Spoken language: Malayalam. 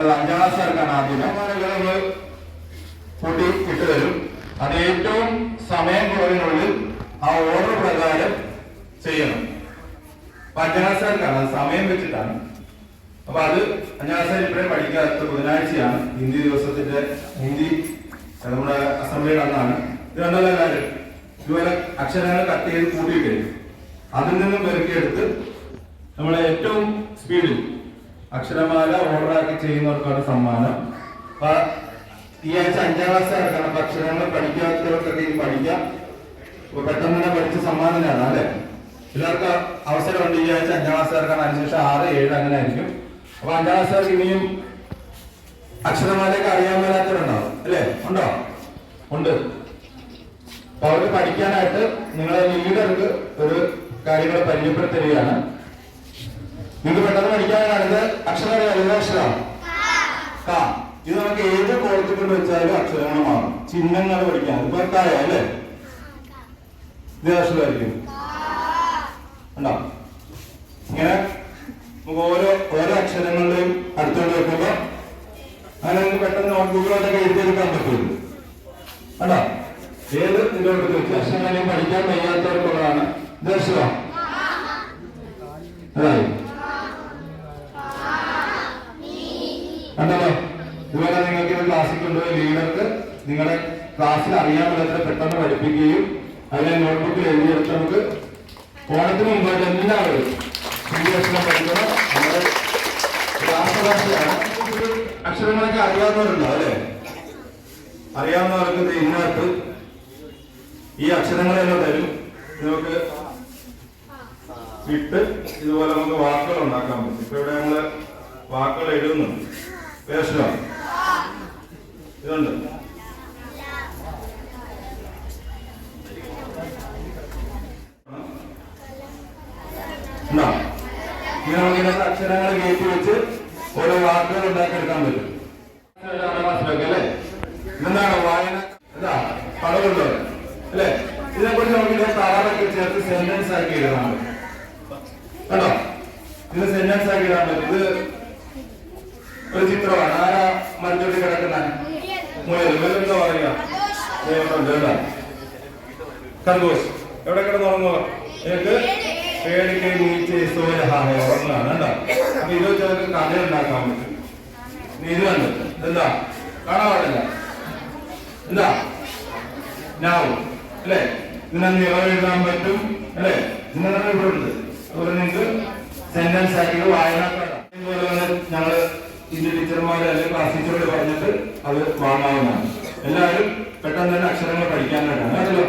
5ാം ക്ലാസ്സുകാർക്കാണ് ആദ്യം നമ്മൾ കൂട്ടി ഇട്ട് തരും. അത് ഏറ്റവും സമയം കുറവിനുള്ളിൽ ആ ഓർഡർ പ്രകാരം ചെയ്യണം. 5ാം ക്ലാസ്സുകാർക്കാണ്, അത് സമയം വെച്ചിട്ടാണ്. അപ്പൊ അത് 5ാം ക്ലാസ്സുകാർ ഇപ്പോഴേ പഠിക്കാത്ത ബുധനാഴ്ചയാണ് ഹിന്ദി ദിവസത്തിന്റെ ഹിന്ദി നമ്മുടെ അസംബ്ലിയുടെ അന്നാണ്. ഇത് കണ്ടല്ലോ കാര്യം. ഇതുപോലെ അക്ഷരങ്ങൾ കട്ട് ചെയ്ത് കൂട്ടിയിട്ട് അതിൽ നിന്നും പെരുക്കിയെടുത്ത് നമ്മളെ ഏറ്റവും സ്പീഡിൽ അക്ഷരമാല ഓർഡറാക്കി ചെയ്യുന്നവർക്കാണ് സമ്മാനം. അപ്പൊ ഈ ആഴ്ച 5ാം ക്ലാസ്സുകാർക്കാണ്. അപ്പൊ അക്ഷരങ്ങൾ പഠിക്കാത്തവർക്കൊക്കെ ഇത് പഠിക്കാം. അപ്പൊ പെട്ടെന്ന് തന്നെ പഠിച്ച സമ്മാനം നേടാം അല്ലെ. എല്ലാവർക്കും അവസരമുണ്ട്. ഈ ആഴ്ച 5ാം ക്ലാസ്സുകാർക്കാണ്. അതിനുശേഷം 6, 7 അങ്ങനെ ആയിരിക്കും. അപ്പൊ 5ാം ക്ലാസ്സുകാർക്ക് ഇനിയും അക്ഷരമാലയൊക്കെ അറിയാൻ മേലാത്തവരുണ്ടാവും അല്ലെ? ഉണ്ടോ? ഉണ്ട്. അപ്പൊ അവർക്ക് പഠിക്കാനായിട്ട് നിങ്ങളെ ലീഡർക്ക് ഒരു കാര്യങ്ങൾ പരിചയപ്പെടുത്തുകയാണ്. നിങ്ങൾക്ക് പെട്ടെന്ന് പഠിക്കാനാണിത്. അക്ഷരം അറിയാം. അക്ഷരം കാ. ഇത് നമുക്ക് ഏത് കോളത്തിൽ കൊണ്ട് വെച്ചാലും അക്ഷരങ്ങൾ മാറും. ചിഹ്നങ്ങൾ പഠിക്കാൻ ഇപ്പൊ കായ അല്ലേ? ഇത് അക്ഷരമായിരിക്കും. ഉണ്ടോ? ഇങ്ങനെ നമുക്ക് ഓരോ അക്ഷരങ്ങളുടെയും അടുത്തോണ്ട് വെക്കുമ്പോ അങ്ങനെ നിങ്ങൾക്ക് പെട്ടെന്ന് നോട്ട്ബുക്കിലോട്ടൊക്കെ എഴുതിയെടുക്കാൻ പറ്റുള്ളൂ. കണ്ടോ? ഏത് ഇതിലോട്ട് വെച്ച് അക്ഷരങ്ങളെയും പഠിക്കാൻ വയ്യാത്തവർക്കുള്ളതാണ്. ഇത് അക്ഷരം അതായി കണ്ടല്ലോ. ഇതുപോലെ നിങ്ങൾക്ക് ഇത് ക്ലാസ്സിൽ കൊണ്ടുപോയി ലീഡർക്ക് നിങ്ങളുടെ ക്ലാസ്സിൽ അറിയാൻ പറ്റാത്ത പെട്ടെന്ന് പഠിപ്പിക്കുകയും അതിനെ നോട്ട്ബുക്കിൽ എഴുതിയെടുത്ത് നമുക്ക് ഓണത്തിന് മുമ്പായിട്ട് എല്ലാവരും അക്ഷരം പഠിക്കണം. നമ്മുടെ രാഷ്ട്രഭാഷയാണ്. അക്ഷരങ്ങളൊക്കെ അറിയാവുന്നവരുണ്ടോ അല്ലെ? അറിയാവുന്നവർക്ക് ഇതിനകത്ത് ഈ അക്ഷരങ്ങളെല്ലാം തരും. നമുക്ക് ഇട്ട് ഇതുപോലെ നമുക്ക് വാക്കുകൾ ഉണ്ടാക്കാൻ പറ്റും. ഇപ്പൊ ഇവിടെ നമ്മള് വാക്കുകൾ എഴുതുന്നുണ്ട്. പേശണം ഇതുണ്ട്. നമുക്ക് അക്ഷരങ്ങൾ കയറ്റി വെച്ച് ഓരോ വാക്കുകൾ ഉണ്ടാക്കിയെടുക്കാൻ പറ്റും. അല്ലേ? ഇതെന്താണ് വായന? എന്താ പടവുണ്ടോ അല്ലെ? ഇതിനെക്കുറിച്ച് നമുക്ക് താറൊക്കെ ചേർത്ത് സെന്റൻസ് ആക്കി എഴുതാൻ പറ്റും. കണ്ടോ? ഇത് സെന്റൻസ് ആക്കി ഇടാൻ പറ്റും. ഇത് ഒരു ചിത്രമാണ്. ആരാ മരത്തോട്ട് കിടക്കുന്ന മുയൽ? മുയലെന്താ പറയുക? ഖർഗോശ് എവിടെ കിടന്നുറങ്ങുക? എനിക്ക് പേടിക്ക് നീച്ച് സൂര്യഹായ ഉറങ്ങാണ്. കണ്ടോ? അപ്പൊ ഇത് വെച്ച് കഥ ഉണ്ടാക്കാൻ പറ്റും. ഇത് കണ്ടു. എന്താ കാണാൻ പാടില്ല. എന്താ ഞാവും അല്ലെ? ഇതിനെ നിറവെഴുതാൻ പറ്റും അല്ലെ? ഇങ്ങനെ ഇവിടെ ഉണ്ട്. അതുപോലെ നിങ്ങൾക്ക് സെന്റൻസ് ആക്കി വായനക്കാരാണ്. ഞങ്ങള് ഇതിന്റെ ടീച്ചർമാരെ അല്ലെങ്കിൽ ക്ലാസ് ടീച്ചറോട് പറഞ്ഞിട്ട് അത് വാങ്ങാവുന്നതാണ്. എല്ലാവരും പെട്ടെന്ന് തന്നെ അക്ഷരങ്ങൾ പഠിക്കാനായിട്ടാണ്. അതല്ലോ.